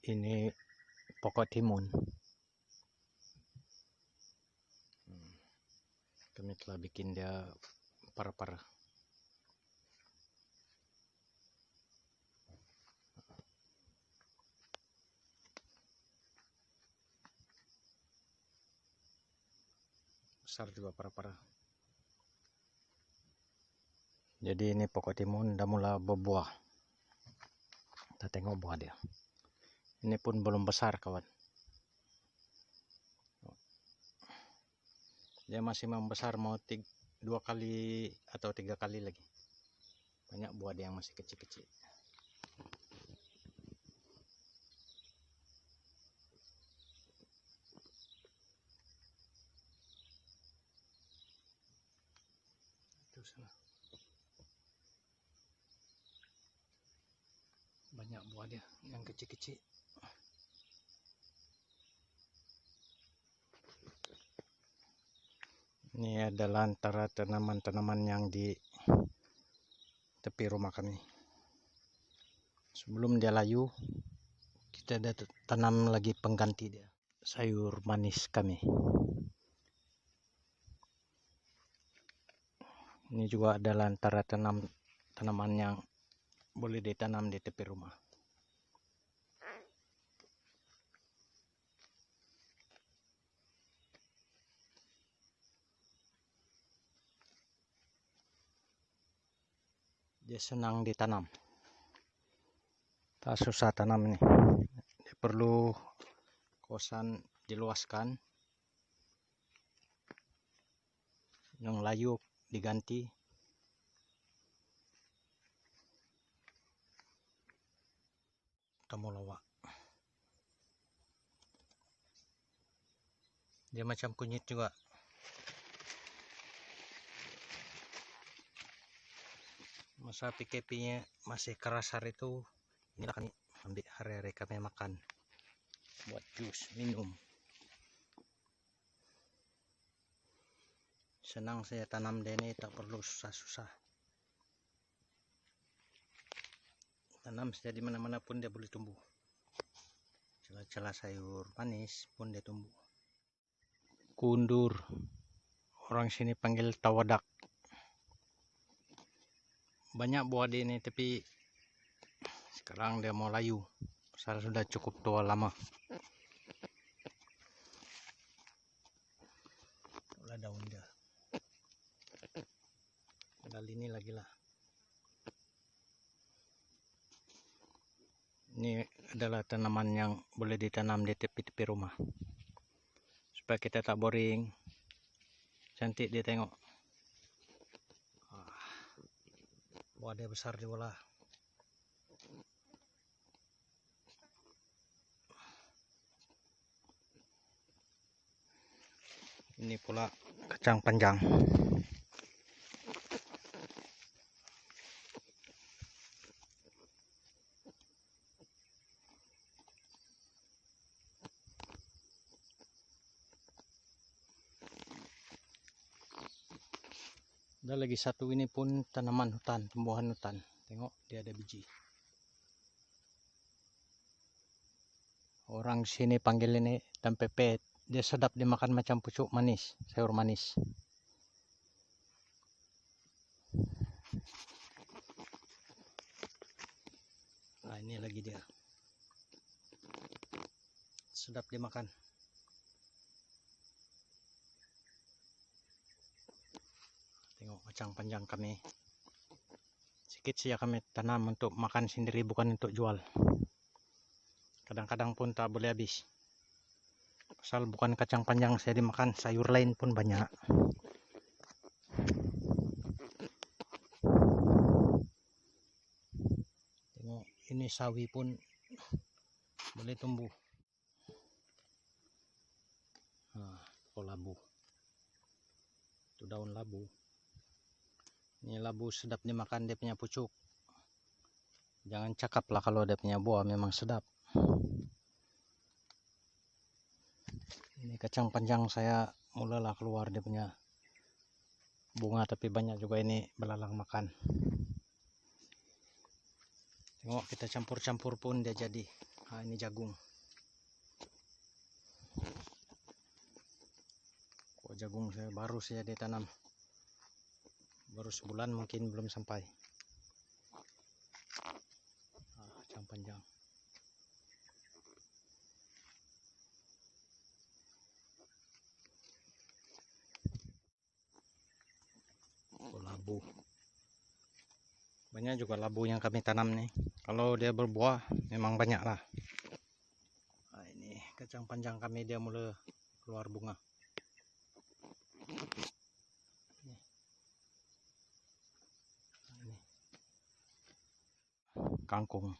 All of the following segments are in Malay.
Ini pokok timun. Kami telah bikin dia par-par. Besar juga par-par. Jadi ini pokok timun udah mulai berbuah. Kita tengok buah dia. Ini pun belum besar, kawan. Dia masih membesar, mau 2 kali atau 3 kali lagi. Banyak buah dia yang masih kecil-kecil. Itu sana. Banyak buah dia yang kecil-kecil. Ini adalah antara tanaman-tanaman yang di tepi rumah kami. Sebelum dia layu, kita ada tanam lagi pengganti dia, sayur manis kami. Ini juga adalah antara tanaman yang boleh ditanam di tepi rumah. Dia senang ditanam. Tak susah tanam ini. Dia perlu kosan diluaskan. Yang layu diganti. Temulawak. Dia macam kunyit juga. Masa PKP-nya masih kerasar itu, inilah kami ambil hari-hari kami makan. Buat jus, minum. Senang saya tanam dia ini, tak perlu susah-susah. Tanam saja di mana-mana pun dia boleh tumbuh. Celah-celah sayur manis pun dia tumbuh. Kundur, orang sini panggil tawadak. Banyak buah dia ini, tapi sekarang dia mau layu. Pasal sudah cukup tua lama. Itulah daun dia. Padahal ini lagi lah. Ini adalah tanaman yang boleh ditanam di tepi-tepi rumah. Supaya kita tak boring. Cantik dia tengok. Buah dia besar juga lah. Ini pula kacang panjang. Ada lagi satu, ini pun tanaman hutan, tumbuhan hutan. Tengok, dia ada biji. Orang sini panggil ini tempepet. Dia sedap dimakan macam pucuk manis, sayur manis. Nah, ini lagi dia. Sedap dimakan. Tengok kacang panjang kami. Sedikit saja kami tanam untuk makan sendiri, bukan untuk jual. Kadang-kadang pun tak boleh habis. Pasal bukan kacang panjang saya dimakan, sayur lain pun banyak. Tengok, ini sawi pun boleh tumbuh. Pokok labu. Itu daun labu. Ini labu sedap dimakan, dia punya pucuk. Jangan cakap lah kalau dia punya buah, memang sedap. Ini kacang panjang saya mulalah keluar dia punya bunga, tapi banyak juga ini belalang makan. Tengok, kita campur-campur pun dia jadi. Ini jagung. Jagung saya baru saya ditanam, baru sebulan mungkin, belum sampai. Kacang panjang. Labu. Banyak juga labu yang kami tanam nih. Kalau dia berbuah memang banyak lah. Ini kacang panjang kami, dia mulai keluar bunga. Ini kangkung,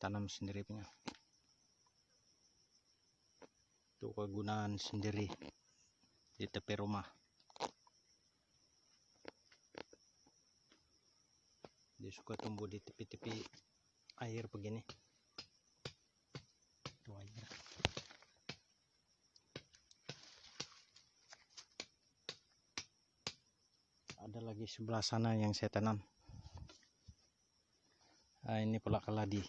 tanam sendiri punya. Itu kegunaan sendiri di tepi rumah. Dia suka tumbuh di tepi-tepi air begini. Tuh air. Ada lagi sebelah sana yang saya tanam. Ini pula keladi.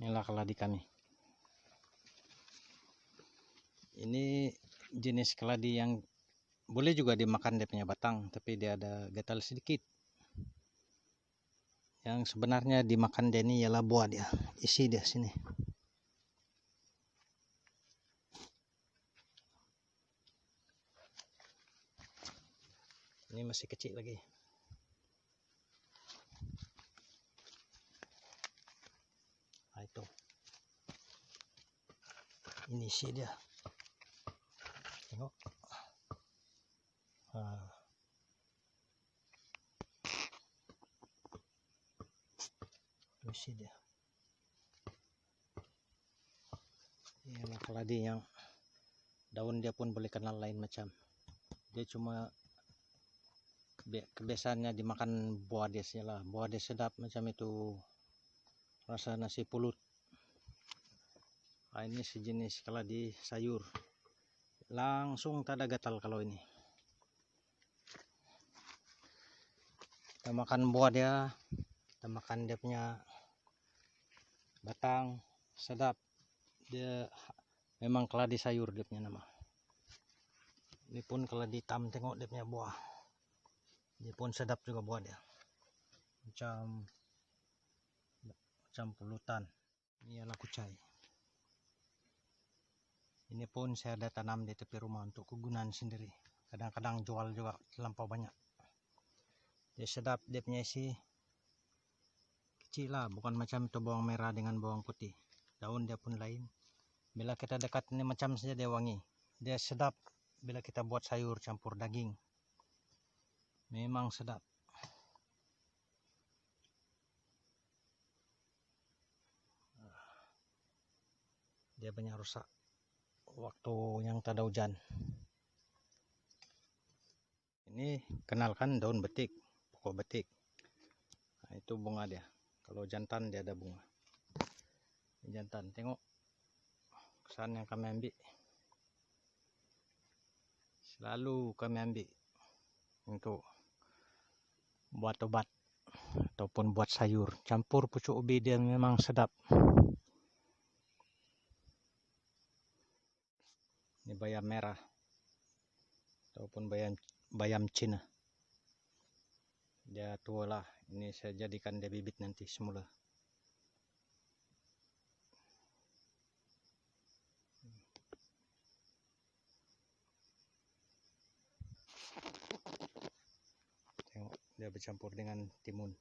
Inilah keladi kami. Ini jenis keladi yang boleh juga dimakan dia punya batang, tapi dia ada gatal sedikit. Yang sebenarnya dimakan dia ini ialah buah dia, isi dia sini. Ini masih kecil lagi. Itu. Ini isi dia. Tengok. Isi dia. Ini keladi yang daun dia pun boleh kenal lain macam. Dia cuma kebiasaannya dimakan buah dia lah. Buah dia sedap macam itu, rasa nasi pulut. Ini sejenis keladi sayur, langsung tak ada gatal kalau ini. Kita makan buah dia, kita makan dia punya batang, sedap. Dia memang keladi sayur dia punya nama. Ini pun keladi hitam, tengok dia punya buah. Dia pun sedap juga buah dia. Macam pulutan. Ini adalah kucai. Ini pun saya ada tanam di tepi rumah untuk kegunaan sendiri. Kadang-kadang jual juga terlampau banyak. Dia sedap, dia punya isi kecil lah, bukan macam itu bawang merah dengan bawang putih. Daun dia pun lain. Bila kita dekat ini macam saja dia wangi. Dia sedap bila kita buat sayur campur daging. Memang sedap. Dia banyak rusak waktu yang tak ada hujan. Ini kenalkan daun betik, pokok betik. Itu bunga dia. Kalau jantan dia ada bunga. Ini jantan, tengok kesan yang kami ambil. Selalu kami ambil untuk buat obat ataupun buat sayur. Campur pucuk ubi dia memang sedap. Ini bayam merah ataupun bayam Cina. Dia tua lah. Ini saya jadikan dia bibit nanti semula. Tengok, dia bercampur dengan timun.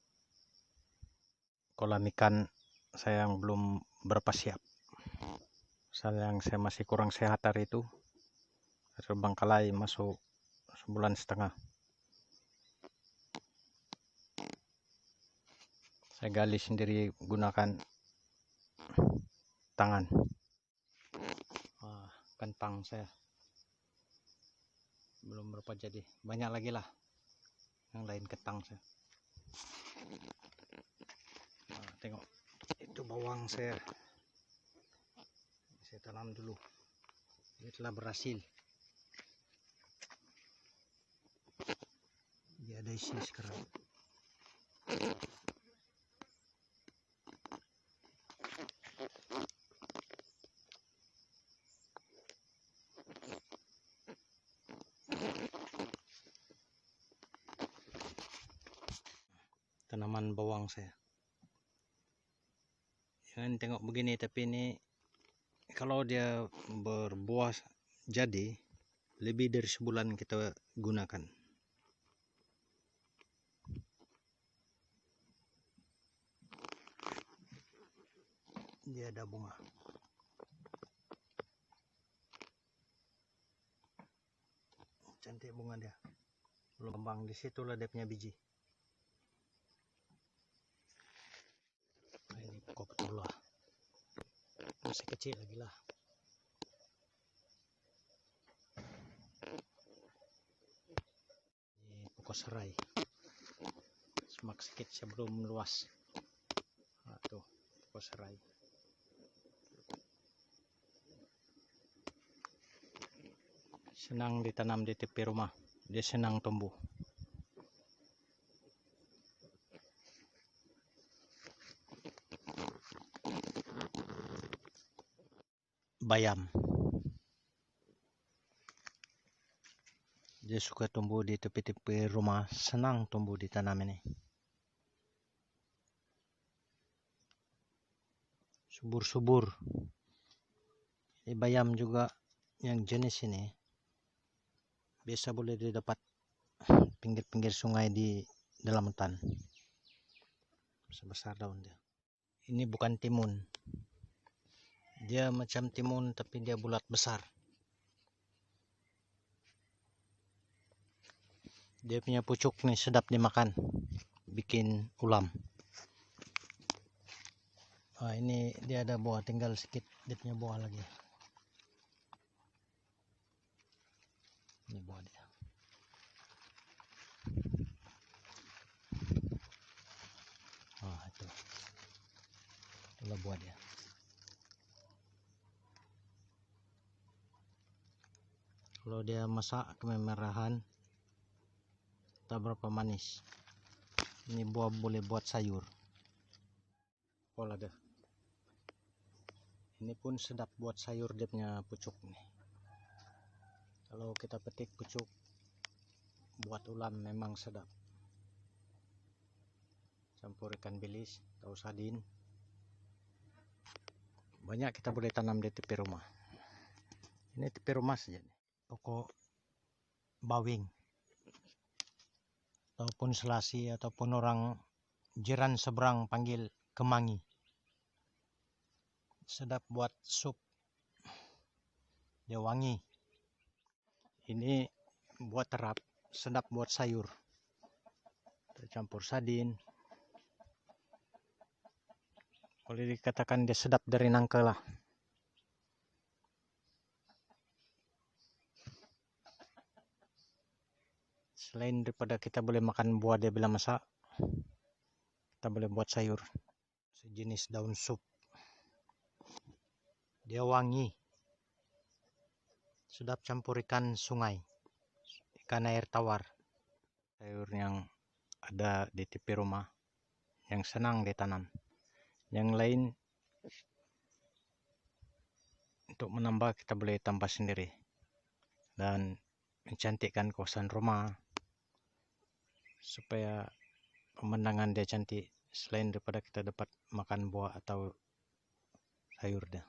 Kolam ikan saya yang belum berapa siap. Yang saya masih kurang sehat hari itu. Terbengkalai masuk sebulan setengah. Saya gali sendiri gunakan tangan. Kentang saya belum berapa jadi. Banyak lagi lah yang lain kentang saya. Tengok, itu bawang saya tanam dulu. Ini telah berhasil. Dia ada isi sekarang. tanaman bawang saya. Jangan tengok begini, tapi ini kalau dia berbuah jadi lebih dari sebulan kita gunakan. Dia ada bunga. Cantik bunga dia. Belum kembang, disitulah dia punya biji. Nah, ini pokok petula. Masih kecil lagi lah. Ini pokok serai. Semak sedikit sebelum luas. Nah, tuh pokok serai. Senang ditanam di tepi rumah. Dia senang tumbuh. Bayam. Dia suka tumbuh di tepi-tepi rumah. Senang tumbuh di tanam ini. Subur-subur. Ini bayam juga yang jenis ini biasa boleh didapat pinggir-pinggir sungai di dalam hutan. Besar-besar daun dia. Ini bukan timun. Dia macam timun tapi dia bulat besar. Dia punya pucuk nih sedap dimakan. Bikin ulam. Nah, ini dia ada buah, tinggal sedikit dia punya buah lagi. Ini buah dia. Ah, itu. Itulah buah dia. Kalau dia masak kemerahan, tak berapa manis. Ini buah boleh buat sayur. Pola deh. Ini pun sedap buat sayur, dia punya pucuk nih. Kalau kita petik pucuk buat ulam memang sedap. Campur ikan bilis atau sardin. Banyak kita boleh tanam di tepi rumah. Ini tepi rumah saja nih. Pokok bawing ataupun selasi ataupun orang jiran seberang panggil kemangi. Sedap buat sup. Dia wangi. Ini buat terap, sedap buat sayur. Campur sardin. Boleh dikatakan dia sedap dari nangka lah. Selain daripada kita boleh makan buah dia bila masak, kita boleh buat sayur. Sejenis daun sup. Dia wangi. Sedap campur ikan sungai, ikan air tawar. Sayur yang ada di tepi rumah yang senang ditanam. Yang lain untuk menambah kita boleh tambah sendiri dan mencantikkan kawasan rumah supaya pemandangan dia cantik, selain daripada kita dapat makan buah atau sayur dia.